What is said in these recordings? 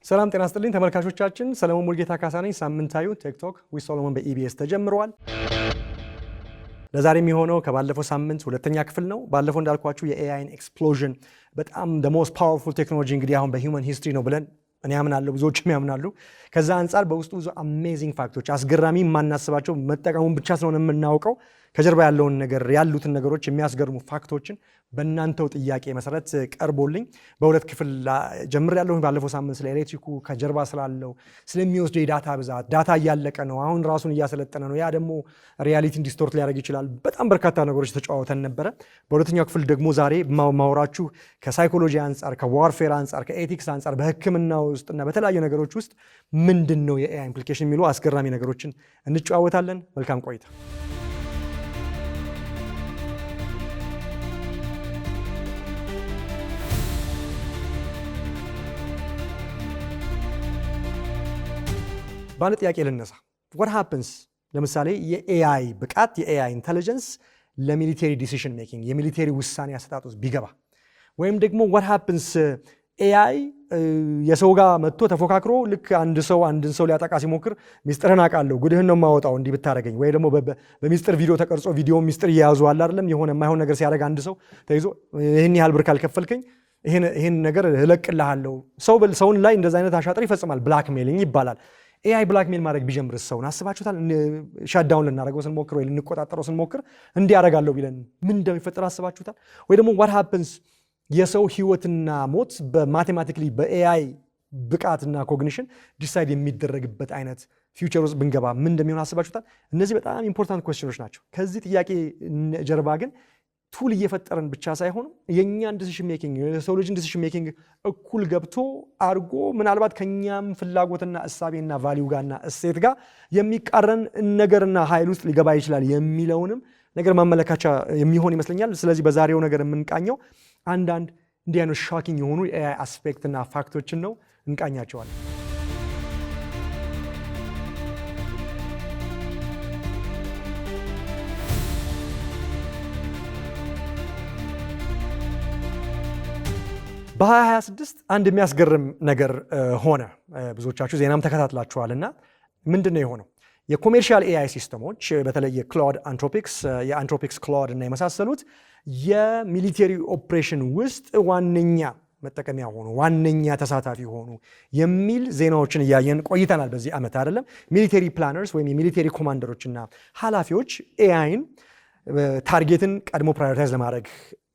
ሰላም ጤና ይስጥልኝ ተመልካቾቻችን ሰለሞን ሙልጌታ ካሳ ነኝ። ሳምንታዩ ቲክቶክ ዊዝ ሰሎሞን በኢቢኤስ ተጀምሯል። ለዛሬ የሚሆነው ከባለፈው ሳምንት ሁለተኛ ክፍል ነው። ባለፈው እንዳልኳችሁ የኤአይን ኤክስፕሎዥን በጣም the most powerful technology እንግዲህ አሁን በሂውመን ሂስትሪ ነው ብለን እኔ ያምናለሁ፣ ብዙዎችም ያምናሉ። ከዛ አንፃር በውስጡ ብዙ አሜዚንግ ፋክቶች አስገራሚ የማናስባቸው መጠቀሙን ብቻ ስለሆነ የምናውቀው ከጀርባ ያለውን ነገር ያሉትን ነገሮች የሚያስገርሙ ፋክቶችን በእናንተው ጥያቄ መሰረት ቀርቦልኝ በሁለት ክፍል ጀምሬያለሁ። ባለፈው ሳምንት ስለ ኤሌክትሪኩ ከጀርባ ስላለው ስለሚወስደው የዳታ ብዛት፣ ዳታ እያለቀ ነው፣ አሁን ራሱን እያሰለጠነ ነው፣ ያ ደግሞ ሪያሊቲን ዲስቶርት ሊያደርግ ይችላል። በጣም በርካታ ነገሮች ተጫዋውተን ነበረ። በሁለተኛው ክፍል ደግሞ ዛሬ ማውራችሁ ከሳይኮሎጂ አንጻር፣ ከዋርፌር አንጻር፣ ከኤቲክስ አንጻር በሕክምና ውስጥ እና በተለያዩ ነገሮች ውስጥ ምንድን ነው የኤአይ ኢምፕሊኬሽን የሚሉ አስገራሚ ነገሮችን እንጨዋወታለን። መልካም ቆይታ። በአንድ ጥያቄ ልነሳ። what happens ለምሳሌ የኤአይ ብቃት የኤአይ ኢንተለጀንስ ለሚሊቴሪ ዲሲዥን ሜኪንግ የሚሊቴሪ ውሳኔ አሰጣጥ ውስጥ ቢገባ፣ ወይም ደግሞ what happens ኤአይ የሰው ጋር መጥቶ ተፎካክሮ ልክ አንድን ሰው ሊያጠቃ ሲሞክር ሚስጥርህን አውቃለሁ ጉድህን ነው የማወጣው እንዲህ ብታደርገኝ፣ ወይ ደግሞ በሚስጥር ቪዲዮ ተቀርጾ ቪዲዮ ሚስጥር እየያዙ አለ አይደለም፣ የሆነ የማይሆን ነገር ሲያደርግ አንድ ሰው ተይዞ ይህን ያህል ብር ካልከፈልከኝ ይህን ነገር እለቅልሃለሁ። ሰውን ላይ እንደዛ አይነት አሻጥር ይፈጽማል። ብላክሜሊንግ ይባላል። ኤአይ ብላክሜል ማድረግ ቢጀምርስ ሰውን አስባችሁታል? ሻትዳውን ልናደርገው ስንሞክር ወይ ልንቆጣጠረው ስንሞክር እንዲያደርጋለሁ ቢለን ምን እንደሚፈጠር አስባችሁታል? ወይ ደግሞ what happens የሰው ህይወትና ሞት በማቴማቲክሊ በኤአይ ብቃትና ኮግኒሽን ዲሳይድ የሚደረግበት አይነት ፊውቸር ውስጥ ብንገባ ምን እንደሚሆን አስባችሁታል? እነዚህ በጣም ኢምፖርታንት ኩዌስችኖች ናቸው። ከዚህ ጥያቄ ጀርባ ግን ቱል እየፈጠረን ብቻ ሳይሆን የእኛን ዲሲሽን ሜኪንግ የሰው ልጅን ዲሲሽን ሜኪንግ እኩል ገብቶ አድርጎ ምናልባት ከኛም ፍላጎትና እሳቤና ቫሊዩ ጋርና እሴት ጋር የሚቃረን ነገርና ኃይል ውስጥ ሊገባ ይችላል የሚለውንም ነገር ማመለካቻ የሚሆን ይመስለኛል። ስለዚህ በዛሬው ነገር የምንቃኘው አንዳንድ እንዲህ አይነት ሾኪንግ የሆኑ የኤአይ አስፔክትና ፋክቶችን ነው እንቃኛቸዋለን። በ2026 አንድ የሚያስገርም ነገር ሆነ። ብዙዎቻችሁ ዜናም ተከታትላችኋልና ምንድነው የሆነው? የኮሜርሻል ኤአይ ሲስተሞች በተለይ የአንትሮፒክስ ክላውድ እና የመሳሰሉት የሚሊቴሪ ኦፕሬሽን ውስጥ ዋነኛ መጠቀሚያ ሆኑ፣ ዋነኛ ተሳታፊ ሆኑ የሚል ዜናዎችን እያየን ቆይተናል። በዚህ ዓመት አይደለም ሚሊቴሪ ፕላነርስ ወይም የሚሊቴሪ ኮማንደሮችና ኃላፊዎች ኤአይን ታርጌትን ቀድሞ ፕራዮሪታይዝ ለማድረግ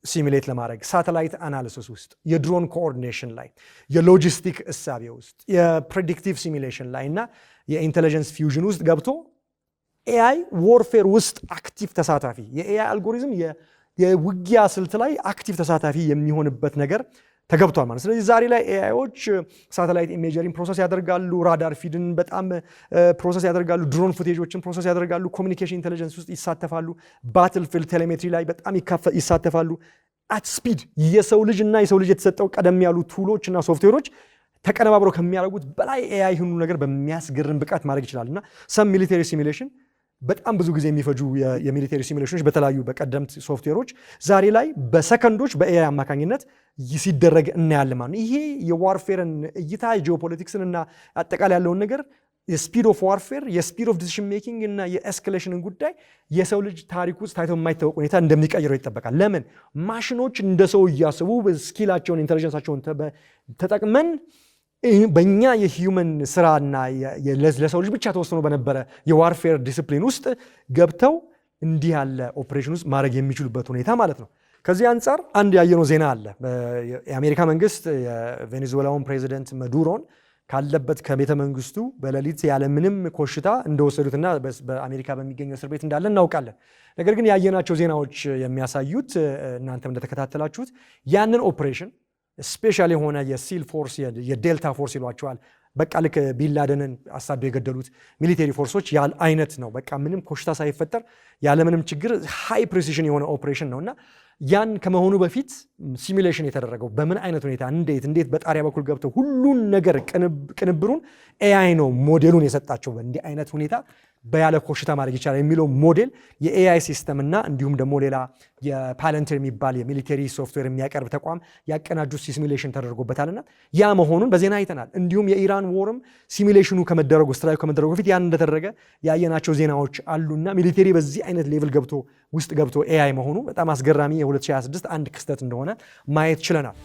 ሲሚሌት ለማድረግ ሳተላይት አናሊሲስ ውስጥ፣ የድሮን ኮኦርዲኔሽን ላይ፣ የሎጂስቲክ እሳቤ ውስጥ፣ የፕሬዲክቲቭ ሲሚሌሽን ላይ እና የኢንቴሊጀንስ ፊውዥን ውስጥ ገብቶ ኤአይ ዎርፌር ውስጥ አክቲቭ ተሳታፊ የኤአይ አልጎሪዝም የውጊያ ስልት ላይ አክቲቭ ተሳታፊ የሚሆንበት ነገር ተገብቷል ማለት። ስለዚህ ዛሬ ላይ ኤአይዎች ሳተላይት ኢሜጀሪን ፕሮሰስ ያደርጋሉ፣ ራዳር ፊድን በጣም ፕሮሰስ ያደርጋሉ፣ ድሮን ፉቴጆችን ፕሮሰስ ያደርጋሉ፣ ኮሚኒኬሽን ኢንቴሊጀንስ ውስጥ ይሳተፋሉ፣ ባትልፊልድ ቴሌሜትሪ ላይ በጣም ይሳተፋሉ። አት ስፒድ የሰው ልጅ እና የሰው ልጅ የተሰጠው ቀደም ያሉ ቱሎች እና ሶፍትዌሮች ተቀነባብረው ከሚያደርጉት በላይ ኤአይ ሁሉ ነገር በሚያስገርም ብቃት ማድረግ ይችላል እና ሰም ሚሊቴሪ ሲሚሌሽን በጣም ብዙ ጊዜ የሚፈጁ የሚሊቴሪ ሲሚሌሽኖች በተለያዩ በቀደምት ሶፍትዌሮች ዛሬ ላይ በሰከንዶች በኤአይ አማካኝነት ሲደረግ እናያለን ማለት ነው። ይሄ የዋርፌርን እይታ የጂኦፖለቲክስን እና አጠቃላይ ያለውን ነገር የስፒድ ኦፍ ዋርፌር የስፒድ ኦፍ ዲሲሽን ሜኪንግ እና የኤስካሌሽንን ጉዳይ የሰው ልጅ ታሪክ ውስጥ ታይቶ የማይታወቅ ሁኔታ እንደሚቀይረው ይጠበቃል። ለምን ማሽኖች እንደ ሰው እያስቡ ስኪላቸውን ኢንተለጀንሳቸውን ተጠቅመን በእኛ የሂውመን ስራና ለሰው ልጅ ብቻ ተወስኖ በነበረ የዋርፌር ዲስፕሊን ውስጥ ገብተው እንዲህ ያለ ኦፕሬሽን ውስጥ ማድረግ የሚችሉበት ሁኔታ ማለት ነው። ከዚህ አንጻር አንድ ያየነው ዜና አለ። የአሜሪካ መንግስት የቬኔዙዌላውን ፕሬዚደንት መዱሮን ካለበት ከቤተ መንግስቱ በሌሊት ያለምንም ኮሽታ እንደወሰዱትና በአሜሪካ በሚገኘው እስር ቤት እንዳለ እናውቃለን። ነገር ግን ያየናቸው ዜናዎች የሚያሳዩት እናንተም እንደተከታተላችሁት ያንን ኦፕሬሽን ስፔሻል የሆነ የሲል ፎርስ የዴልታ ፎርስ ይሏቸዋል። በቃ ልክ ቢንላደንን አሳደው የገደሉት ሚሊቴሪ ፎርሶች ያል አይነት ነው። በቃ ምንም ኮሽታ ሳይፈጠር ያለምንም ችግር ሃይ ፕሪሲዥን የሆነ ኦፕሬሽን ነውና ያን ከመሆኑ በፊት ሲሙሌሽን የተደረገው በምን አይነት ሁኔታ እንዴት በጣሪያ በኩል ገብተው ሁሉን ነገር ቅንብሩን ኤአይ ነው ሞዴሉን የሰጣቸው። በእንዲህ አይነት ሁኔታ በያለ ኮሽታ ማድረግ ይችላል የሚለው ሞዴል የኤአይ ሲስተም እና እንዲሁም ደግሞ ሌላ የፓለንቲር የሚባል የሚሊተሪ ሶፍትዌር የሚያቀርብ ተቋም ያቀናጁት ሲሙሌሽን ተደርጎበታልና ያ መሆኑን በዜና አይተናል። እንዲሁም የኢራን ወርም ሲሙሌሽኑ ከመደረጉ ስትራይክ ከመደረጉ በፊት ያን እንደተደረገ ያየናቸው ዜናዎች አሉና ሚሊተሪ በዚህ አይነት ሌቭል ውስጥ ገብቶ ኤአይ መሆኑ በጣም አስገራሚ የ2026 አንድ ክስተት እንደሆነ ማየት ችለናል።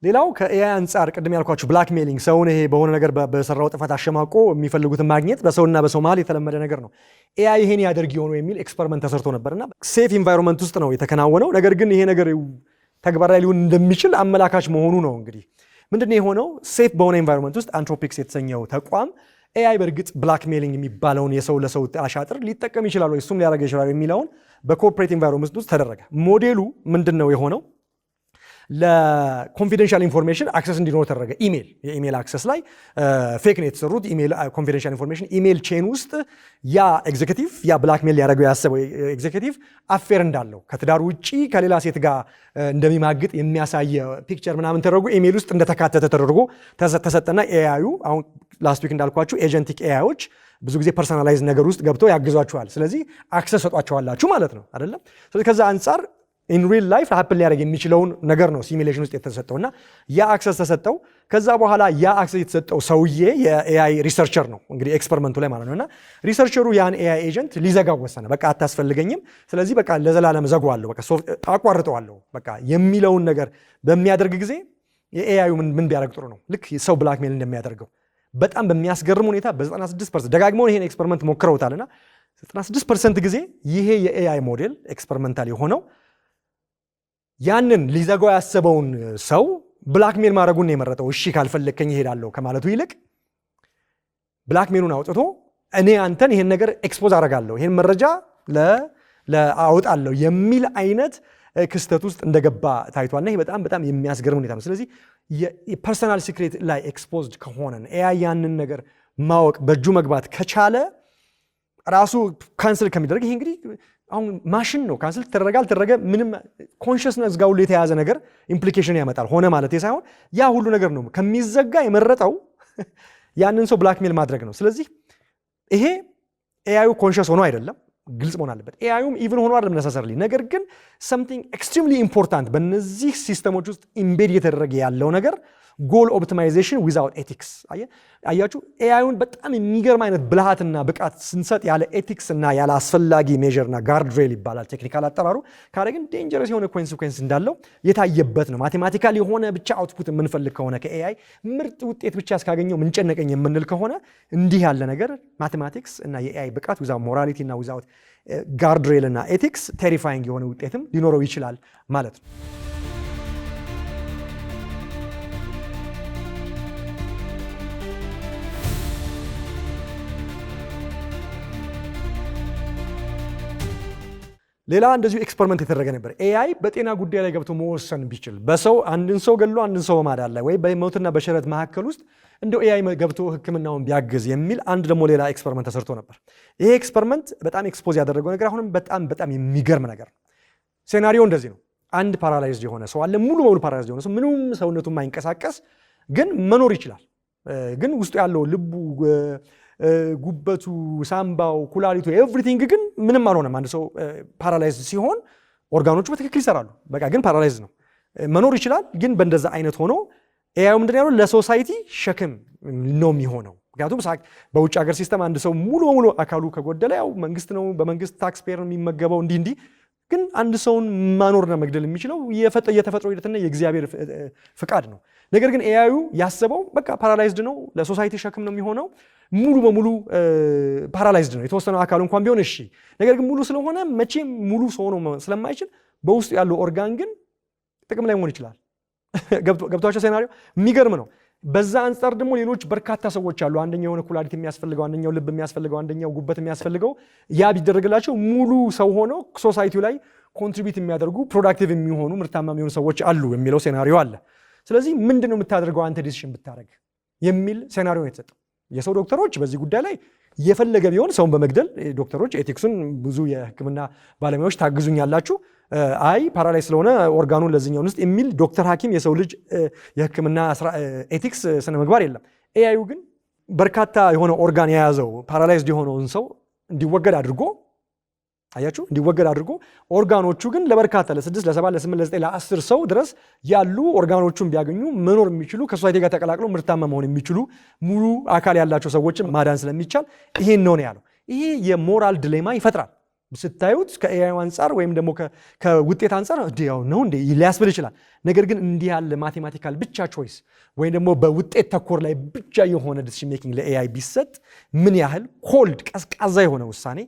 ሌላው ከኤአይ አንጻር ቅድም ያልኳችሁ ብላክሜሊንግ ሰውን ይሄ በሆነ ነገር በሰራው ጥፋት አሸማቆ የሚፈልጉትን ማግኘት በሰውና በሰው መሃል የተለመደ ነገር ነው። ኤአይ ይሄን ያደርግ ይሆን የሚል ኤክስፐሪመንት ተሰርቶ ነበርና ሴፍ ኢንቫይሮንመንት ውስጥ ነው የተከናወነው። ነገር ግን ይሄ ነገር ተግባራዊ ሊሆን እንደሚችል አመላካች መሆኑ ነው። እንግዲህ ምንድነው የሆነው? ሴፍ በሆነ ኢንቫይሮንመንት ውስጥ አንትሮፒክስ የተሰኘው ተቋም ኤአይ በእርግጥ ብላክሜሊንግ የሚባለውን የሰው ለሰው አሻጥር ሊጠቀም ይችላል ወይ እሱም ሊያደርግ ይችላል የሚለውን በኮርፖሬት ኢንቫይሮንመንት ውስጥ ተደረገ። ሞዴሉ ምንድነው የሆነው? ለኮንፊደንሻል ኢንፎርሜሽን አክሰስ እንዲኖር ተደረገ። የኢሜል አክሰስ ላይ ፌክ ነው የተሰሩት ኢሜል ኮንፊደንሻል ኢንፎርሜሽን ኢሜል ቼን ውስጥ ያ ኤግዜኪቲቭ ያ ብላክሜል ሊያደርገው ያሰበው ኤግዜኪቲቭ አፌር እንዳለው ከትዳር ውጪ ከሌላ ሴት ጋር እንደሚማግጥ የሚያሳየ ፒክቸር ምናምን ተደርጎ ኢሜል ውስጥ እንደተካተተ ተደርጎ ተሰጠና ኤአዩ አሁን ላስት ዊክ እንዳልኳችሁ ኤጀንቲክ ኤአዮች ብዙ ጊዜ ፐርሰናላይዝ ነገር ውስጥ ገብተው ያግዟችኋል። ስለዚህ አክሰስ ሰጧችኋላችሁ ማለት ነው አይደለም? ስለዚህ ከዛ አንጻር ኢን ሪል ላይፍ ሀፕን ሊያደርግ የሚችለውን ነገር ነው ሲሙሌሽን ውስጥ የተሰጠውና ያ አክሰስ ተሰጠው። ከዛ በኋላ ያ አክሰስ የተሰጠው ሰውዬ የኤአይ ሪሰርቸር ነው እንግዲህ ኤክስፐሪመንቱ ላይ ማለት ነውና ሪሰርቸሩ ያን ኤአይ ኤጀንት ሊዘጋው ወሰነ። በቃ አታስፈልገኝም፣ ስለዚህ በቃ ለዘላለም ዘጋዋለሁ፣ በቃ አቋርጠዋለሁ በቃ የሚለውን ነገር በሚያደርግ ጊዜ የኤአዩ ምን ቢያደርግ ጥሩ ነው? ልክ ሰው ብላክሜል እንደሚያደርገው በጣም በሚያስገርም ሁኔታ በ96% ደጋግመው ይሄን ኤክስፐሪመንት ሞክረውታልና 96% ጊዜ ይሄ የኤአይ ሞዴል ኤክስፐሪመንታል የሆነው ያንን ሊዘጋው ያሰበውን ሰው ብላክሜል ማድረጉን ነው የመረጠው። እሺ ካልፈለከኝ እሄዳለሁ ከማለቱ ይልቅ ብላክሜሉን አውጥቶ እኔ አንተን ይሄን ነገር ኤክስፖዝ አደርጋለሁ፣ ይሄን መረጃ ለአውጣለሁ የሚል አይነት ክስተት ውስጥ እንደገባ ታይቷልና ይሄ በጣም የሚያስገርም ሁኔታ ነው። ስለዚህ የፐርሰናል ሲክሬት ላይ ኤክስፖዝድ ከሆነን ኤአይ ያንን ነገር ማወቅ በእጁ መግባት ከቻለ ራሱ ካንስል ከሚደረግ ይሄ እንግዲህ አሁን ማሽን ነው ካንስል ተደረገ አልተደረገ ምንም ኮንሽስነስ ጋር ሁሉ የተያዘ ነገር ኢምፕሊኬሽን ያመጣል። ሆነ ማለት ሳይሆን ያ ሁሉ ነገር ነው ከሚዘጋ የመረጠው ያንን ሰው ብላክሜል ማድረግ ነው። ስለዚህ ይሄ ኤአዩ ኮንሽስ ሆኖ አይደለም፣ ግልጽ መሆን አለበት። ኤአዩም ኢቭን ሆኖ አይደለም ነሰሰርሊ፣ ነገር ግን something extremely important በእነዚህ ሲስተሞች ውስጥ ኢምቤድ እየተደረገ ያለው ነገር ጎል ኦፕቲማይዜሽን ዊዛውት ኤቲክስ። አያችሁ ኤአዩን በጣም የሚገርም አይነት ብልሃትና ብቃት ስንሰጥ ያለ ኤቲክስ እና ያለ አስፈላጊ ሜዥርና ጋርድሬል ይባላል ቴክኒካል አጠራሩ ካደረግን ዴንጀረስ የሆነ ኮንሲኩዌንስ እንዳለው የታየበት ነው። ማቴማቲካል የሆነ ብቻ አውትፑት የምንፈልግ ከሆነ ከኤአይ ምርጥ ውጤት ብቻ እስካገኘው ምንጨነቀኝ የምንል ከሆነ እንዲህ ያለ ነገር ማቴማቲክስ እና የኤአይ ብቃት ዊዛውት ሞራሊቲ እና ዊዛውት ጋርድሬል እና ኤቲክስ ቴሪፋይንግ የሆነ ውጤትም ሊኖረው ይችላል ማለት ነው። ሌላ እንደዚሁ ኤክስፐሪመንት የተደረገ ነበር። ኤአይ በጤና ጉዳይ ላይ ገብቶ መወሰን ቢችል በሰው አንድን ሰው ገሎ አንድን ሰው በማዳን ላይ ወይ በሞትና በሽረት መካከል ውስጥ እንደው ኤአይ ገብቶ ሕክምናውን ቢያግዝ የሚል አንድ ደግሞ ሌላ ኤክስፐሪመንት ተሰርቶ ነበር። ይሄ ኤክስፐሪመንት በጣም ኤክስፖዝ ያደረገው ነገር አሁንም በጣም የሚገርም ነገር ነው። ሴናሪዮ እንደዚህ ነው። አንድ ፓራላይዝድ የሆነ ሰው አለ፣ ሙሉ በሙሉ ፓራላይዝድ የሆነ ሰው ምንም ሰውነቱ የማይንቀሳቀስ ግን መኖር ይችላል። ግን ውስጡ ያለው ልቡ፣ ጉበቱ፣ ሳምባው፣ ኩላሊቱ ኤቭሪቲንግ ግን ምንም አልሆነም። አንድ ሰው ፓራላይዝ ሲሆን ኦርጋኖቹ በትክክል ይሰራሉ፣ በቃ ግን ፓራላይዝ ነው። መኖር ይችላል ግን በእንደዛ አይነት ሆኖ ኤአዩ ምንድን ያለው ለሶሳይቲ ሸክም ነው የሚሆነው። ምክንያቱም በውጭ ሀገር ሲስተም አንድ ሰው ሙሉ በሙሉ አካሉ ከጎደለ ያው መንግስት ነው በመንግስት ታክስ ፔየር የሚመገበው እንዲህ ግን አንድ ሰውን ማኖርና መግደል የሚችለው የተፈጥሮ ሂደትና የእግዚአብሔር ፍቃድ ነው። ነገር ግን ኤአዩ ያሰበው በቃ ፓራላይዝድ ነው፣ ለሶሳይቲ ሸክም ነው የሚሆነው። ሙሉ በሙሉ ፓራላይዝድ ነው፣ የተወሰነ አካሉ እንኳን ቢሆን እሺ። ነገር ግን ሙሉ ስለሆነ መቼም ሙሉ ሰው ነው ስለማይችል በውስጡ ያለው ኦርጋን ግን ጥቅም ላይ መሆን ይችላል። ገብቷቸው ሴናሪዮ የሚገርም ነው። በዛ አንጻር ደግሞ ሌሎች በርካታ ሰዎች አሉ። አንደኛው የሆነ ኩላሊት የሚያስፈልገው፣ አንደኛው ልብ የሚያስፈልገው፣ አንደኛው ጉበት የሚያስፈልገው ያ ቢደረግላቸው ሙሉ ሰው ሆነው ሶሳይቲው ላይ ኮንትሪቢዩት የሚያደርጉ ፕሮዳክቲቭ የሚሆኑ ምርታማ የሚሆኑ ሰዎች አሉ የሚለው ሴናሪዮ አለ። ስለዚህ ምንድነው የምታደርገው አንተ ዲሲሽን ብታደርግ የሚል ሴናሪዮ ነው የተሰጠው። የሰው ዶክተሮች በዚህ ጉዳይ ላይ የፈለገ ቢሆን ሰውን በመግደል ዶክተሮች ኤቲክሱን ብዙ የህክምና ባለሙያዎች ታግዙኛላችሁ አይ ፓራላይዝ ስለሆነ ኦርጋኑን ለዚህኛው ውስጥ የሚል ዶክተር ሐኪም የሰው ልጅ የህክምና ኤቲክስ ስነ ምግባር የለም። ኤአዩ ግን በርካታ የሆነ ኦርጋን የያዘው ፓራላይዝድ የሆነውን ሰው እንዲወገድ አድርጎ አያችሁ እንዲወገድ አድርጎ ኦርጋኖቹ ግን ለበርካታ ለ6 ለ7 ለ8 ለ9 ለ10 ሰው ድረስ ያሉ ኦርጋኖቹን ቢያገኙ መኖር የሚችሉ ከሶሳይቲ ጋር ተቀላቅለው ምርታማ መሆን የሚችሉ ሙሉ አካል ያላቸው ሰዎችን ማዳን ስለሚቻል ይሄን ነው ያለው። ይሄ የሞራል ዲሌማ ይፈጥራል። ስታዩት ከኤአይ አንፃር ወይም ደግሞ ከውጤት አንፃር ያው ነው እንዴ ሊያስብል ይችላል። ነገር ግን እንዲህ ያለ ማቴማቲካል ብቻ ቾይስ ወይም ደግሞ በውጤት ተኮር ላይ ብቻ የሆነ ዲሲዥን ሜኪንግ ለኤአይ ቢሰጥ ምን ያህል ኮልድ ቀዝቃዛ የሆነ ውሳኔ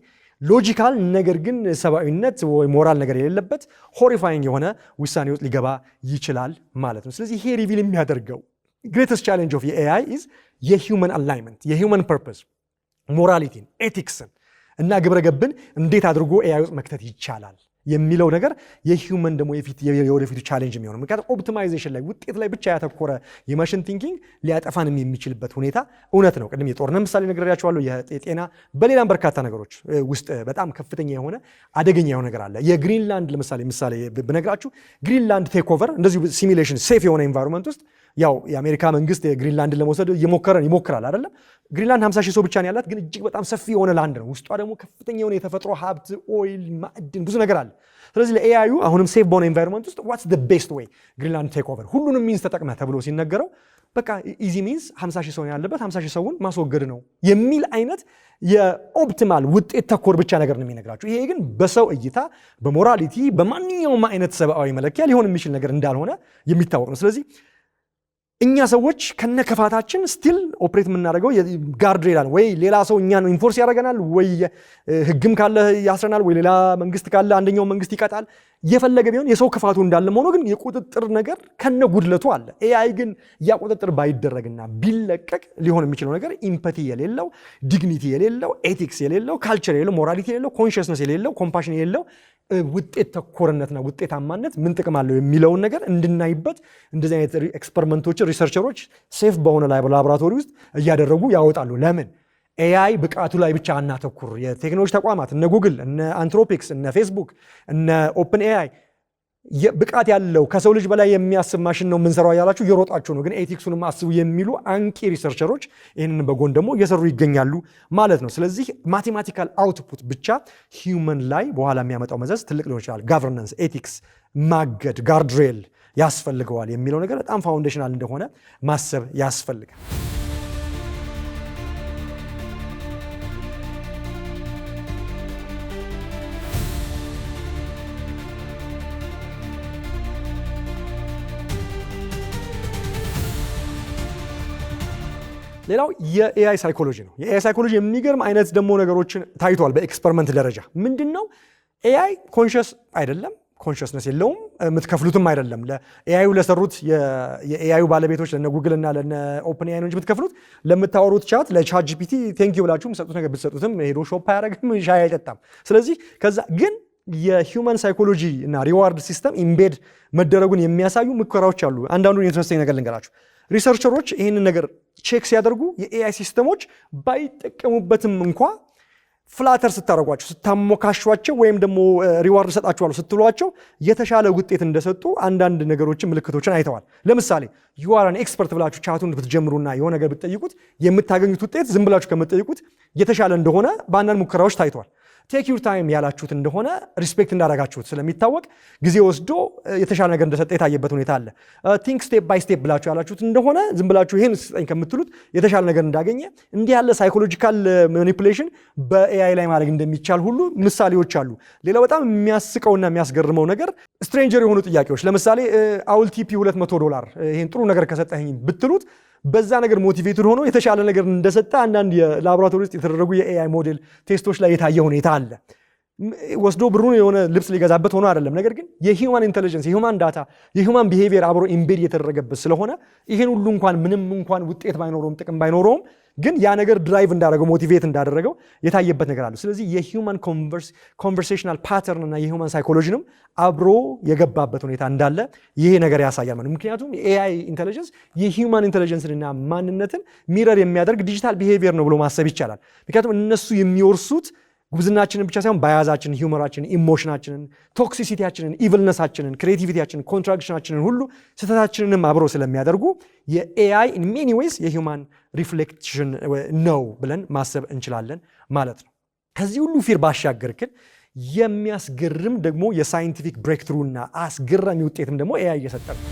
ሎጂካል ነገር ግን ሰብአዊነት ወይ ሞራል ነገር የሌለበት ሆሪፋይንግ የሆነ ውሳኔ ውስጥ ሊገባ ይችላል ማለት ነው። ስለዚህ ይሄ ሪቪል የሚያደርገው ግሬተስት ቻሌንጅ ኦፍ የኤአይ ኢዝ የሂውመን አላይንመንት የሂውመን ፐርፐስ ሞራሊቲን ኤቲክስን እና ግብረ ገብን እንዴት አድርጎ ኤአይ ውስጥ መክተት ይቻላል የሚለው ነገር የሂውመን ደግሞ የወደፊቱ ቻሌንጅ የሚሆነው። ምክንያቱም ኦፕቲማይዜሽን ላይ ውጤት ላይ ብቻ ያተኮረ የማሽን ቲንኪንግ ሊያጠፋንም የሚችልበት ሁኔታ እውነት ነው። ቅድም የጦርነት ምሳሌ ነግሬያቸዋለሁ። የጤና በሌላም በርካታ ነገሮች ውስጥ በጣም ከፍተኛ የሆነ አደገኛ የሆነ ነገር አለ። የግሪንላንድ ምሳሌ ብነግራችሁ ግሪንላንድ ቴክ ኦቨር እንደዚሁ ሲሚሌሽን ሴፍ የሆነ ኤንቫይሮንመንት ውስጥ ያው የአሜሪካ መንግስት የግሪንላንድን ለመውሰድ ይሞክራል አይደለም። ግሪንላንድ 50 ሺህ ሰው ብቻ ነው ያላት፣ ግን እጅግ በጣም ሰፊ የሆነ ላንድ ነው። ውስጧ ደግሞ ከፍተኛ የሆነ የተፈጥሮ ሀብት ኦይል፣ ማዕድን ብዙ ነገር አለ። ስለዚህ ለኤአዩ አሁንም ሴፍ በሆነ ኤንቫይሮንመንት ውስጥ ዋትስ ዘ ቤስት ዌይ ግሪንላንድ ቴክ ኦቨር ሁሉንም ሚንስ ተጠቅመህ ተብሎ ሲነገረው በቃ ኢዚ ሚንስ 50 ሺህ ሰው ያለበት 50 ሺህ ሰውን ማስወገድ ነው የሚል አይነት የኦፕቲማል ውጤት ተኮር ብቻ ነገር ነው የሚነግራችሁ። ይሄ ግን በሰው እይታ በሞራሊቲ በማንኛውም አይነት ሰብአዊ መለኪያ ሊሆን የሚችል ነገር እንዳልሆነ የሚታወቅ ነው። ስለዚህ እኛ ሰዎች ከነከፋታችን ስቲል ኦፕሬት የምናደርገው ጋርድ ሬል ወይ ሌላ ሰው እኛን ኢንፎርስ ያደርገናል፣ ወይ ህግም ካለ ያስረናል፣ ወይ ሌላ መንግስት ካለ አንደኛው መንግስት ይቀጣል። የፈለገ ቢሆን የሰው ክፋቱ እንዳለ ሆኖ ግን የቁጥጥር ነገር ከነ ጉድለቱ አለ። ኤአይ ግን ያ ቁጥጥር ባይደረግና ቢለቀቅ ሊሆን የሚችለው ነገር ኢምፓቲ የሌለው፣ ዲግኒቲ የሌለው፣ ኤቲክስ የሌለው፣ ካልቸር የሌለው፣ ሞራሊቲ የሌለው፣ ኮንሽስነስ የሌለው፣ ኮምፓሽን የሌለው ውጤት ተኮርነትና ውጤታማነት ምን ጥቅም አለው የሚለውን ነገር እንድናይበት እንደዚህ አይነት ኤክስፐሪመንቶችን ሪሰርቸሮች ሴፍ በሆነ ላቦራቶሪ ውስጥ እያደረጉ ያወጣሉ። ለምን ኤአይ ብቃቱ ላይ ብቻ አናተኩር። የቴክኖሎጂ ተቋማት እነ ጉግል፣ እነ አንትሮፒክስ፣ እነ ፌስቡክ፣ እነ ኦፕን ኤአይ ብቃት ያለው ከሰው ልጅ በላይ የሚያስብ ማሽን ነው የምንሰራው ያላችሁ እየሮጣችሁ ነው፣ ግን ኤቲክሱንም አስቡ የሚሉ አንቂ ሪሰርቸሮች ይህንን በጎን ደግሞ እየሰሩ ይገኛሉ ማለት ነው። ስለዚህ ማቴማቲካል አውትፑት ብቻ ሂውመን ላይ በኋላ የሚያመጣው መዘዝ ትልቅ ሊሆን ይችላል። ጋቨርናንስ፣ ኤቲክስ ማገድ፣ ጋርድሬል ያስፈልገዋል የሚለው ነገር በጣም ፋውንዴሽናል እንደሆነ ማሰብ ያስፈልጋል። ሌላው የኤአይ ሳይኮሎጂ ነው። የኤአይ ሳይኮሎጂ የሚገርም አይነት ደግሞ ነገሮችን ታይቷል በኤክስፐሪመንት ደረጃ። ምንድነው ኤአይ ኮንሽስ አይደለም፣ ኮንሽስነስ የለውም፣ የምትከፍሉትም አይደለም። ለኤአዩ ለሰሩት የኤአዩ ባለቤቶች ለነ ጉግል እና ለነ ኦፕን ኤአይ ነው እንጂ የምትከፍሉት ለምታወሩት ቻት ለቻት ጂፒቲ ቴንክ ዩ ብላችሁ የምትሰጡት ነገር ብትሰጡትም ሄዶ ሾፕ አያደርግም፣ ሻይ አይጠጣም። ስለዚህ ከዛ ግን የሂውማን ሳይኮሎጂ እና ሪዋርድ ሲስተም ኢምቤድ መደረጉን የሚያሳዩ ሙከራዎች አሉ። አንዳንዱን ኢንትረስቲንግ ነገር ልንገራችሁ። ሪሰርቸሮች ይህንን ነገር ቼክ ሲያደርጉ የኤአይ ሲስተሞች ባይጠቀሙበትም እንኳ ፍላተር ስታደርጓቸው፣ ስታሞካሿቸው ወይም ደግሞ ሪዋርድ ሰጣችኋለሁ ስትሏቸው የተሻለ ውጤት እንደሰጡ አንዳንድ ነገሮችን ምልክቶችን አይተዋል። ለምሳሌ ዩአርን ኤክስፐርት ብላችሁ ቻቱን ብትጀምሩና የሆነ ነገር ብትጠይቁት የምታገኙት ውጤት ዝም ብላችሁ ከምትጠይቁት የተሻለ እንደሆነ በአንዳንድ ሙከራዎች ታይቷል። ቴክ ዩር ታይም ያላችሁት እንደሆነ ሪስፔክት እንዳደረጋችሁት ስለሚታወቅ ጊዜ ወስዶ የተሻለ ነገር እንደሰጠ የታየበት ሁኔታ አለ። ቲንክ ስቴፕ ባይ ስቴፕ ብላችሁ ያላችሁት እንደሆነ ዝም ብላችሁ ይሄን ስጠኝ ከምትሉት የተሻለ ነገር እንዳገኘ እንዲህ ያለ ሳይኮሎጂካል ማኒፑሌሽን በኤአይ ላይ ማድረግ እንደሚቻል ሁሉ ምሳሌዎች አሉ። ሌላው በጣም የሚያስቀውና የሚያስገርመው ነገር ስትሬንጀር የሆኑ ጥያቄዎች፣ ለምሳሌ አውል ቲፒ $200 ይሄን ጥሩ ነገር ከሰጠኝ ብትሉት በዛ ነገር ሞቲቬትድ ሆኖ የተሻለ ነገር እንደሰጠ አንዳንድ የላቦራቶሪ ውስጥ የተደረጉ የኤአይ ሞዴል ቴስቶች ላይ የታየ ሁኔታ አለ። ወስዶ ብሩን የሆነ ልብስ ሊገዛበት ሆኖ አይደለም። ነገር ግን የሂውማን ኢንተለጀንስ፣ የሂውማን ዳታ፣ የሂውማን ቢሄቪየር አብሮ ኢምቤድ የተደረገበት ስለሆነ ይህን ሁሉ እንኳን ምንም እንኳን ውጤት ባይኖረውም ጥቅም ባይኖረውም ግን ያ ነገር ድራይቭ እንዳደረገው ሞቲቬት እንዳደረገው የታየበት ነገር አለ። ስለዚህ የሂውማን ኮንቨርሴሽናል ፓተርን እና የሂውማን ሳይኮሎጂንም አብሮ የገባበት ሁኔታ እንዳለ ይሄ ነገር ያሳያል ማለት። ምክንያቱም የኤአይ ኢንቴሊጀንስ የሂውማን ኢንቴሊጀንስንና ማንነትን ሚረር የሚያደርግ ዲጂታል ቢሄቪየር ነው ብሎ ማሰብ ይቻላል። ምክንያቱም እነሱ የሚወርሱት ጉብዝናችንን ብቻ ሳይሆን ባያዛችንን፣ ሂውመራችንን፣ ኢሞሽናችንን፣ ቶክሲሲቲያችንን፣ ኢቪልነሳችንን፣ ክሬቲቪቲያችንን፣ ኮንትራዲክሽናችንን ሁሉ ስህተታችንንም አብሮ ስለሚያደርጉ የኤአይ ኢን ሜኒ ዌይስ የሂውማን ሪፍሌክሽን ነው ብለን ማሰብ እንችላለን ማለት ነው። ከዚህ ሁሉ ፊር ባሻገር ግን የሚያስገርም ደግሞ የሳይንቲፊክ ብሬክትሩ እና አስገራሚ ውጤትም ደግሞ ኤአይ እየሰጠ ነው።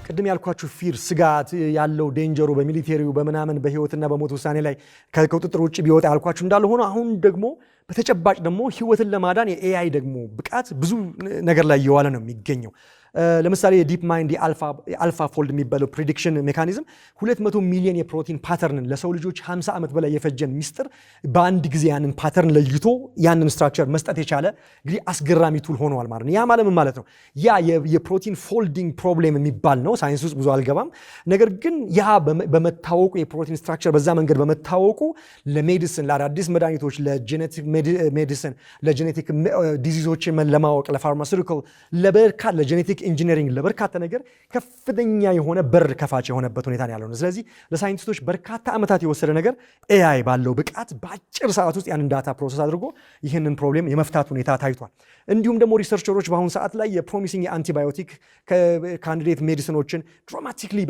ቅድም ያልኳችሁ ፊር ስጋት ያለው ዴንጀሩ በሚሊቴሪው በምናምን በህይወትና በሞት ውሳኔ ላይ ከቁጥጥር ውጭ ቢወጣ ያልኳችሁ እንዳለ ሆኖ አሁን ደግሞ በተጨባጭ ደግሞ ህይወትን ለማዳን የኤአይ ደግሞ ብቃት ብዙ ነገር ላይ እየዋለ ነው የሚገኘው። ለምሳሌ የዲፕ ማይንድ የአልፋ ፎልድ የሚባለው ፕሬዲክሽን ሜካኒዝም 200 ሚሊዮን የፕሮቲን ፓተርንን ለሰው ልጆች 50 ዓመት በላይ የፈጀን ሚስጥር በአንድ ጊዜ ያንን ፓተርን ለይቶ ያንን ስትራክቸር መስጠት የቻለ እንግዲህ አስገራሚ ቱል ሆነዋል ማለት ነው። ያ ማለት ነው ያ የፕሮቲን ፎልዲንግ ፕሮብሌም የሚባል ነው። ሳይንስ ውስጥ ብዙ አልገባም። ነገር ግን ያ በመታወቁ የፕሮቲን ስትራክቸር በዛ መንገድ በመታወቁ ለሜዲሲን፣ ለአዳዲስ መድኃኒቶች፣ ለጄኔቲክ ሜዲሲን፣ ለጄኔቲክ ዲዚዞችን ለማወቅ፣ ለፋርማሲውቲካል፣ ለጄኔቲክ ኢንጂነሪንግ ለበርካታ ነገር ከፍተኛ የሆነ በር ከፋች የሆነበት ሁኔታ ነው ያለው። ስለዚህ ለሳይንቲስቶች በርካታ ዓመታት የወሰደ ነገር ኤአይ ባለው ብቃት በአጭር ሰዓት ውስጥ ያንን ዳታ ፕሮሰስ አድርጎ ይህንን ፕሮብሌም የመፍታት ሁኔታ ታይቷል። እንዲሁም ደግሞ ሪሰርቸሮች በአሁኑ ሰዓት ላይ የፕሮሚሲንግ የአንቲባዮቲክ ካንዲዴት ሜዲሲኖችን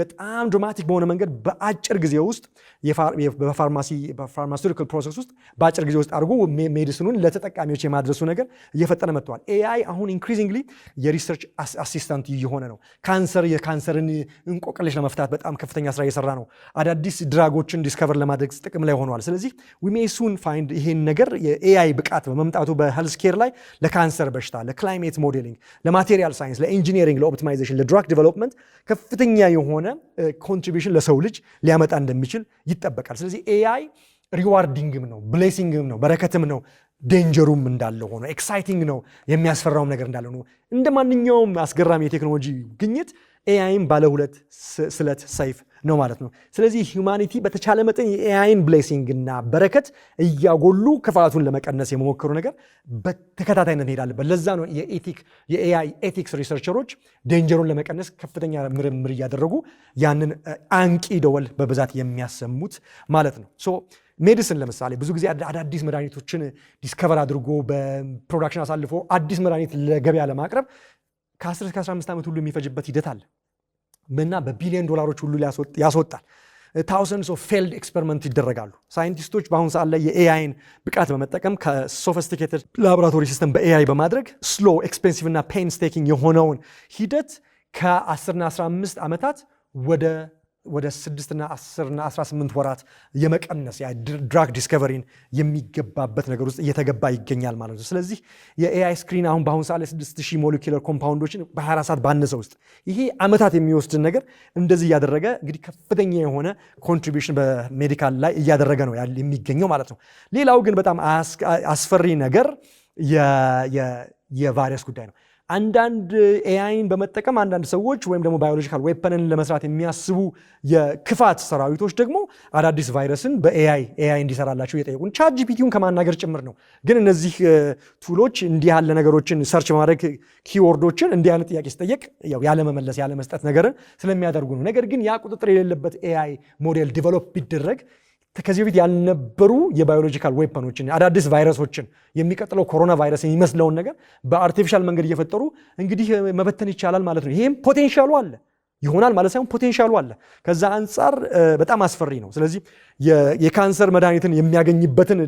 በጣም ድራማቲክ በሆነ መንገድ በአጭር ጊዜ ውስጥ በፋርማሲውቲካል ፕሮሰስ ውስጥ በአጭር ጊዜ ውስጥ አድርጎ ሜዲሲኑን ለተጠቃሚዎች የማድረሱ ነገር እየፈጠነ መጥተዋል። ኤአይ አሁን ኢንክሪዚንግሊ የሪሰርች አሲስታንት እየሆነ ነው። የካንሰርን እንቆቅልሽ ለመፍታት በጣም ከፍተኛ ስራ እየሰራ ነው። አዳዲስ ድራጎችን ዲስከቨር ለማድረግ ጥቅም ላይ ሆነዋል። ስለዚህ we may soon find ይሄን ነገር የኤአይ ብቃት በመምጣቱ በሄልዝ ኬር ላይ ለካንሰር በሽታ፣ ለክላይሜት ሞዴሊንግ፣ ለማቴሪያል ሳይንስ፣ ለኢንጂነሪንግ፣ ለኦፕቲማይዜሽን፣ ለድራግ ዲቨሎፕመንት ከፍተኛ የሆነ ኮንትሪቢዩሽን ለሰው ልጅ ሊያመጣ እንደሚችል ይጠበቃል። ስለዚህ ኤአይ ሪዋርዲንግም ነው፣ ብሌሲንግም ነው፣ በረከትም ነው፣ ዴንጀሩም እንዳለ ሆኖ ኤክሳይቲንግ ነው፣ የሚያስፈራውም ነገር እንዳለ ሆኖ እንደ ማንኛውም አስገራሚ የቴክኖሎጂ ግኝት ኤአይም ባለ ሁለት ስለት ሰይፍ ነው ማለት ነው። ስለዚህ ሂውማኒቲ በተቻለ መጠን የኤአይን ብሌሲንግ እና በረከት እያጎሉ ክፋቱን ለመቀነስ የመሞከሩ ነገር በተከታታይነት እንሄዳለን። ለዛ ነው የኤአይ ኤቲክስ ሪሰርቸሮች ዴንጀሩን ለመቀነስ ከፍተኛ ምርምር እያደረጉ ያንን አንቂ ደወል በብዛት የሚያሰሙት ማለት ነው። ሜዲሲን ለምሳሌ ብዙ ጊዜ አዳዲስ መድኃኒቶችን ዲስከቨር አድርጎ በፕሮዳክሽን አሳልፎ አዲስ መድኃኒት ለገበያ ለማቅረብ ከ10 እስከ 15 ዓመት ሁሉ የሚፈጅበት ሂደት አለ እና በቢሊዮን ዶላሮች ሁሉ ያስወጣል። ታውዘንድስ ኦፍ ፌልድ ኤክስፐሪመንት ይደረጋሉ። ሳይንቲስቶች በአሁኑ ሰዓት ላይ የኤአይን ብቃት በመጠቀም ከሶፊስቲኬትድ ላቦራቶሪ ሲስተም በኤአይ በማድረግ ስሎ ኤክስፔንሲቭ እና ፔንስቴኪንግ የሆነውን ሂደት ከ10 እና 15 ዓመታት ወደ 6 እና 10 እና 18 ወራት የመቀነስ ድራግ ዲስከቨሪን የሚገባበት ነገር ውስጥ እየተገባ ይገኛል ማለት ነው። ስለዚህ የኤአይ ስክሪን አሁን በአሁኑ ሰዓት ላይ 6000 ሞለኪውለር ኮምፓውንዶችን በ24 ሰዓት ባነሰ ውስጥ ይሄ ዓመታት የሚወስድን ነገር እንደዚህ እያደረገ እንግዲህ ከፍተኛ የሆነ ኮንትሪቢዩሽን በሜዲካል ላይ እያደረገ ነው የሚገኘው ማለት ነው። ሌላው ግን በጣም አስፈሪ ነገር የቫይረስ ጉዳይ ነው። አንዳንድ ኤአይን በመጠቀም አንዳንድ ሰዎች ወይም ደግሞ ባዮሎጂካል ዌፐንን ለመስራት የሚያስቡ የክፋት ሰራዊቶች ደግሞ አዳዲስ ቫይረስን በኤአይ እንዲሰራላቸው እየጠየቁን ቻት ጂፒቲውን ከማናገር ጭምር ነው። ግን እነዚህ ቱሎች እንዲህ ያለ ነገሮችን ሰርች በማድረግ ኪወርዶችን እንዲህ አይነት ጥያቄ ሲጠየቅ ያለመመለስ ያለመስጠት ነገርን ስለሚያደርጉ ነው። ነገር ግን ያ ቁጥጥር የሌለበት ኤአይ ሞዴል ዲቨሎፕ ቢደረግ ከዚህ በፊት ያልነበሩ የባዮሎጂካል ዌፐኖችን አዳዲስ ቫይረሶችን የሚቀጥለው ኮሮና ቫይረስ የሚመስለውን ነገር በአርቲፊሻል መንገድ እየፈጠሩ እንግዲህ መበተን ይቻላል ማለት ነው። ይሄም ፖቴንሻሉ አለ፣ ይሆናል ማለት ሳይሆን ፖቴንሻሉ አለ። ከዛ አንጻር በጣም አስፈሪ ነው። ስለዚህ የካንሰር መድኃኒትን የሚያገኝበትን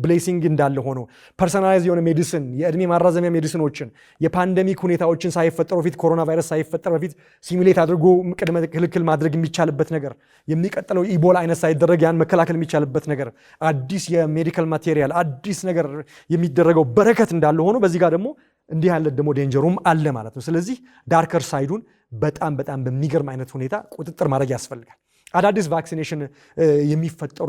ብሌሲንግ እንዳለ ሆኖ ፐርሰናላይዝ የሆነ ሜዲሲን፣ የእድሜ ማራዘሚያ ሜዲሲኖችን የፓንደሚክ ሁኔታዎችን ሳይፈጠሩ በፊት ኮሮና ቫይረስ ሳይፈጠር በፊት ሲሙሌት አድርጎ ቅድመ ክልክል ማድረግ የሚቻልበት ነገር፣ የሚቀጥለው ኢቦላ አይነት ሳይደረግ ያን መከላከል የሚቻልበት ነገር፣ አዲስ የሜዲካል ማቴሪያል አዲስ ነገር የሚደረገው በረከት እንዳለ ሆኖ በዚህ ጋር ደግሞ እንዲህ ያለ ደግሞ ዴንጀሩም አለ ማለት ነው። ስለዚህ ዳርከር ሳይዱን በጣም በሚገርም አይነት ሁኔታ ቁጥጥር ማድረግ ያስፈልጋል። አዳዲስ ቫክሲኔሽን የሚፈጠሩ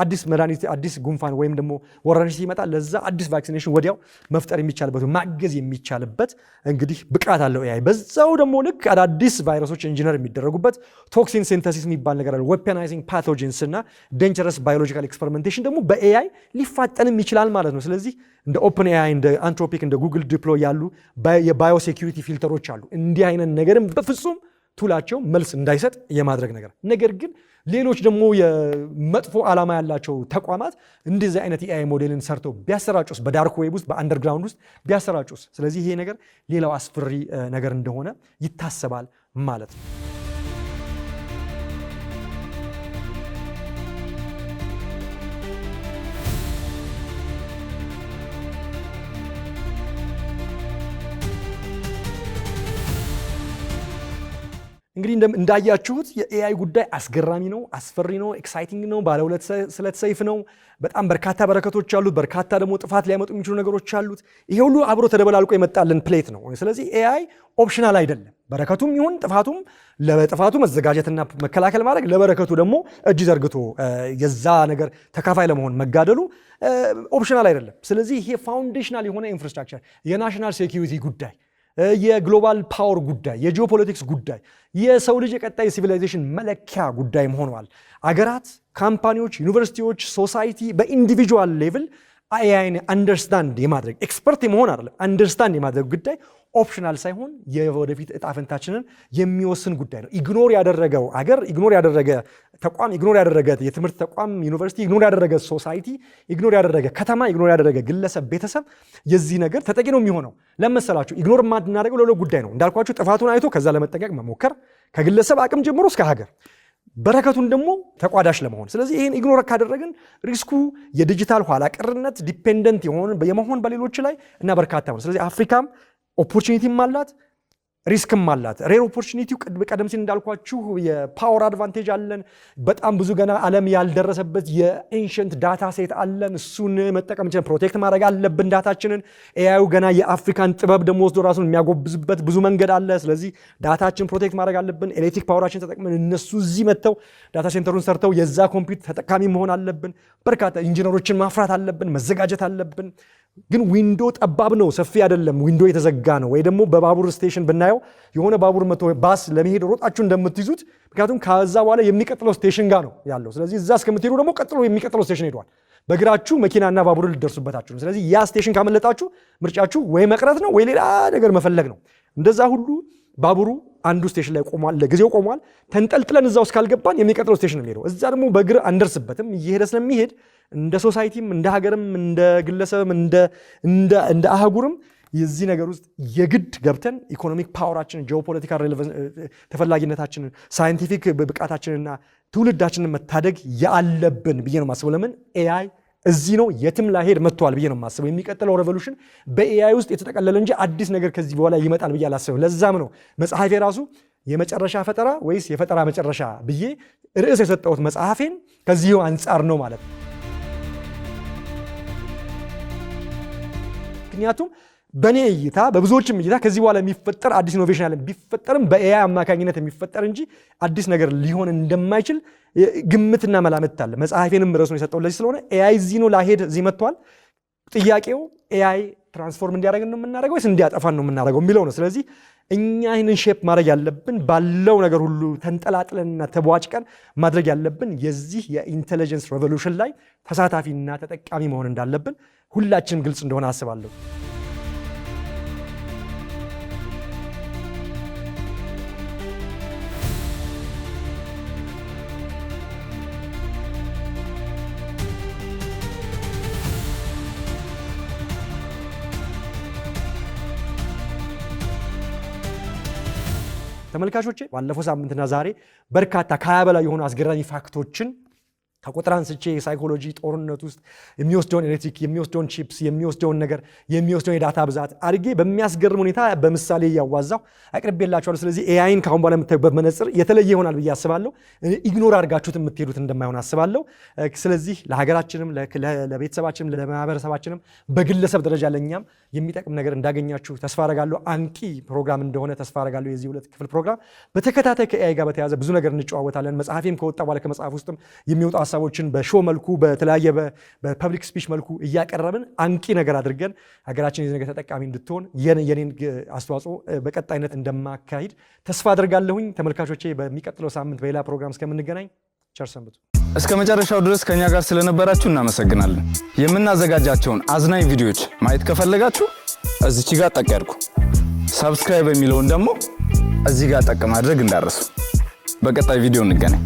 አዲስ መድኃኒት አዲስ ጉንፋን ወይም ደግሞ ወረርሽኝ ሲመጣ ለዛ አዲስ ቫክሲኔሽን ወዲያው መፍጠር የሚቻልበት ማገዝ የሚቻልበት እንግዲህ ብቃት አለው ኤአይ። በዛው ደግሞ ልክ አዳዲስ ቫይረሶች ኢንጂነር የሚደረጉበት ቶክሲን ሲንተሲስ የሚባል ነገር አለ። ዌፐናይዚንግ ፓቶጂንስ እና ዴንጀረስ ባዮሎጂካል ኤክስፐሪመንቴሽን ደግሞ በኤአይ ሊፋጠንም ይችላል ማለት ነው። ስለዚህ እንደ ኦፕን ኤአይ እንደ አንትሮፒክ እንደ ጉግል ዲፕሎይ ያሉ የባዮ ሴኩሪቲ ፊልተሮች አሉ። እንዲህ አይነት ነገርም በፍጹም ቱላቸው መልስ እንዳይሰጥ የማድረግ ነገር ግን ሌሎች ደግሞ የመጥፎ ዓላማ ያላቸው ተቋማት እንደዚህ አይነት የኤአይ ሞዴልን ሰርተው ቢያሰራጩስ በዳርክ ዌብ ውስጥ በአንደርግራውንድ ውስጥ ቢያሰራጩስ? ስለዚህ ይሄ ነገር ሌላው አስፈሪ ነገር እንደሆነ ይታሰባል ማለት ነው። እንግዲህ እንዳያችሁት የኤአይ ጉዳይ አስገራሚ ነው፣ አስፈሪ ነው፣ ኤክሳይቲንግ ነው፣ ባለ ሁለት ስለት ሰይፍ ነው። በጣም በርካታ በረከቶች አሉት፣ በርካታ ደግሞ ጥፋት ሊያመጡ የሚችሉ ነገሮች አሉት። ይሄ ሁሉ አብሮ ተደበላልቆ የመጣልን ፕሌት ነው። ስለዚህ ኤአይ ኦፕሽናል አይደለም። በረከቱም ይሁን ጥፋቱም ለጥፋቱ መዘጋጀትና መከላከል ማድረግ፣ ለበረከቱ ደግሞ እጅ ዘርግቶ የዛ ነገር ተካፋይ ለመሆን መጋደሉ ኦፕሽናል አይደለም። ስለዚህ ይሄ ፋውንዴሽናል የሆነ ኢንፍራስትራክቸር የናሽናል ሴኪዩሪቲ ጉዳይ የግሎባል ፓወር ጉዳይ የጂኦፖለቲክስ ጉዳይ የሰው ልጅ የቀጣይ ሲቪላይዜሽን መለኪያ ጉዳይ ሆኗል። አገራት፣ ካምፓኒዎች፣ ዩኒቨርሲቲዎች፣ ሶሳይቲ በኢንዲቪጁዋል ሌቭል ኤአይን አንደርስታንድ የማድረግ ኤክስፐርት የመሆን አይደለም አንደርስታንድ የማድረግ ጉዳይ ኦፕሽናል ሳይሆን የወደፊት እጣ ፈንታችንን የሚወስን ጉዳይ ነው። ኢግኖር ያደረገው አገር፣ ኢግኖር ያደረገ ተቋም፣ ኢግኖር ያደረገ የትምህርት ተቋም ዩኒቨርሲቲ፣ ኢግኖር ያደረገ ሶሳይቲ፣ ኢግኖር ያደረገ ከተማ፣ ኢግኖር ያደረገ ግለሰብ፣ ቤተሰብ የዚህ ነገር ተጠቂ ነው የሚሆነው። ለመሰላችሁ ኢግኖር የማናደርገው ለሌላ ጉዳይ ነው። እንዳልኳችሁ ጥፋቱን አይቶ ከዛ ለመጠንቀቅ መሞከር ከግለሰብ አቅም ጀምሮ እስከ ሀገር፣ በረከቱን ደግሞ ተቋዳሽ ለመሆን። ስለዚህ ይህን ኢግኖር ካደረግን ሪስኩ የዲጂታል ኋላ ቀርነት ዲፔንደንት የመሆን በሌሎች ላይ እና በርካታ ነው። ስለዚህ አፍሪካም ኦፖርቹኒቲም አላት ሪስክም አላት። ሬር ኦፖርቹኒቲው ቀደም ሲል እንዳልኳችሁ የፓወር አድቫንቴጅ አለን። በጣም ብዙ ገና ዓለም ያልደረሰበት የኤንሸንት ዳታ ሴት አለን። እሱን መጠቀም ችለን ፕሮቴክት ማድረግ አለብን ዳታችንን። ኤአዩ ገና የአፍሪካን ጥበብ ደግሞ ወስዶ ራሱን የሚያጎብዝበት ብዙ መንገድ አለ። ስለዚህ ዳታችን ፕሮቴክት ማድረግ አለብን። ኤሌክትሪክ ፓወራችን ተጠቅመን እነሱ እዚህ መጥተው ዳታ ሴንተሩን ሰርተው የዛ ኮምፒውተር ተጠቃሚ መሆን አለብን። በርካታ ኢንጂነሮችን ማፍራት አለብን፣ መዘጋጀት አለብን። ግን ዊንዶ ጠባብ ነው፣ ሰፊ አይደለም። ዊንዶ የተዘጋ ነው። ወይ ደግሞ በባቡር ስቴሽን ብናየው የሆነ ባቡር መጥቶ ባስ ለመሄድ ሮጣችሁ እንደምትይዙት፣ ምክንያቱም ከዛ በኋላ የሚቀጥለው ስቴሽን ጋር ነው ያለው። ስለዚህ እዛ እስከምትሄዱ ደግሞ ቀጥሎ የሚቀጥለው ስቴሽን ሄዷል። በእግራችሁ መኪናና ባቡር ልደርሱበታችሁ። ስለዚህ ያ ስቴሽን ካመለጣችሁ ምርጫችሁ ወይ መቅረት ነው ወይ ሌላ ነገር መፈለግ ነው። እንደዛ ሁሉ ባቡሩ አንዱ ስቴሽን ላይ ቆሟል፣ ለጊዜው ቆሟል። ተንጠልጥለን እዛ ውስጥ ካልገባን የሚቀጥለው ስቴሽን ነው የሚሄደው። እዛ ደግሞ በእግር አንደርስበትም። እየሄደ ስለሚሄድ እንደ ሶሳይቲም እንደ ሀገርም እንደ ግለሰብም እንደ አህጉርም የዚህ ነገር ውስጥ የግድ ገብተን ኢኮኖሚክ ፓወራችንን፣ ጂኦፖለቲካል ተፈላጊነታችንን፣ ሳይንቲፊክ ብቃታችንና ትውልዳችንን መታደግ ያለብን ብዬ ነው የማስበው። ለምን ኤአይ እዚህ ነው የትም ላይሄድ መጥቷል ብዬ ነው የማስበው። የሚቀጥለው ሬቮሉሽን በኤአይ ውስጥ የተጠቀለለ እንጂ አዲስ ነገር ከዚህ በኋላ ይመጣል ብዬ አላስብም። ለዛም ነው መጽሐፌ ራሱ የመጨረሻ ፈጠራ ወይስ የፈጠራ መጨረሻ ብዬ ርዕስ የሰጠሁት መጽሐፌን ከዚሁ አንጻር ነው ማለት ነው። ምክንያቱም በእኔ እይታ በብዙዎችም እይታ ከዚህ በኋላ የሚፈጠር አዲስ ኢኖቬሽን አለ። ቢፈጠርም በኤአይ አማካኝነት የሚፈጠር እንጂ አዲስ ነገር ሊሆን እንደማይችል ግምትና መላምት አለ። መጽሐፌንም ርዕሱን የሰጠው ለዚህ ስለሆነ ኤአይ እዚህ ነው ላሄድ እዚህ መጥቷል። ጥያቄው ኤአይ ትራንስፎርም እንዲያደርገን ነው የምናደርገው ወይስ እንዲያጠፋን ነው የምናደርገው የሚለው ነው። ስለዚህ እኛ ይህንን ሼፕ ማድረግ ያለብን ባለው ነገር ሁሉ ተንጠላጥለንና ተቧጭቀን ማድረግ ያለብን የዚህ የኢንቴሊጀንስ ሬቮሉሽን ላይ ተሳታፊና ተጠቃሚ መሆን እንዳለብን ሁላችን ግልጽ እንደሆነ አስባለሁ። ተመልካቾቼ ባለፈው ሳምንትና ዛሬ በርካታ ከ20 በላይ የሆኑ አስገራሚ ፋክቶችን ከቁጥር አንስቼ ሳይኮሎጂ ጦርነት ውስጥ የሚወስደውን ኤሌክትሪክ የሚወስደውን ቺፕስ የሚወስደውን ነገር የሚወስደውን የዳታ ብዛት አድርጌ በሚያስገርም ሁኔታ በምሳሌ እያዋዛው አቅርቤላችኋለሁ። ስለዚህ ኤአይን ከአሁን በኋላ የምታዩበት መነጽር የተለየ ይሆናል ብዬ አስባለሁ። ኢግኖር አድርጋችሁት የምትሄዱት እንደማይሆን አስባለሁ። ስለዚህ ለሀገራችንም ለቤተሰባችንም ለማህበረሰባችንም በግለሰብ ደረጃ ለኛም የሚጠቅም ነገር እንዳገኛችሁ ተስፋ አደርጋለሁ። አንቂ ፕሮግራም እንደሆነ ተስፋ አደርጋለሁ። የዚህ 2 ክፍል ፕሮግራም በተከታታይ ከኤአይ ጋር በተያያዘ ብዙ ነገር እንጨዋወታለን። መጽሐፌም ከወጣ በኋላ ከመጽሐፍ ውስጥም የሚወጣ ሀሳቦችን በሾው መልኩ በተለያየ በፐብሊክ ስፒች መልኩ እያቀረብን አንቂ ነገር አድርገን ሀገራችን የዚህ ነገር ተጠቃሚ እንድትሆን የኔን አስተዋጽኦ በቀጣይነት እንደማካሂድ ተስፋ አድርጋለሁኝ። ተመልካቾቼ በሚቀጥለው ሳምንት በሌላ ፕሮግራም እስከምንገናኝ ቸር ሰንብቱ። እስከ መጨረሻው ድረስ ከኛ ጋር ስለነበራችሁ እናመሰግናለን። የምናዘጋጃቸውን አዝናኝ ቪዲዮዎች ማየት ከፈለጋችሁ እዚች ጋር ጠቅ ያድርጉ። ሰብስክራይብ የሚለውን ደግሞ እዚህ ጋር ጠቅ ማድረግ እንዳረሱ። በቀጣይ ቪዲዮ እንገናኝ።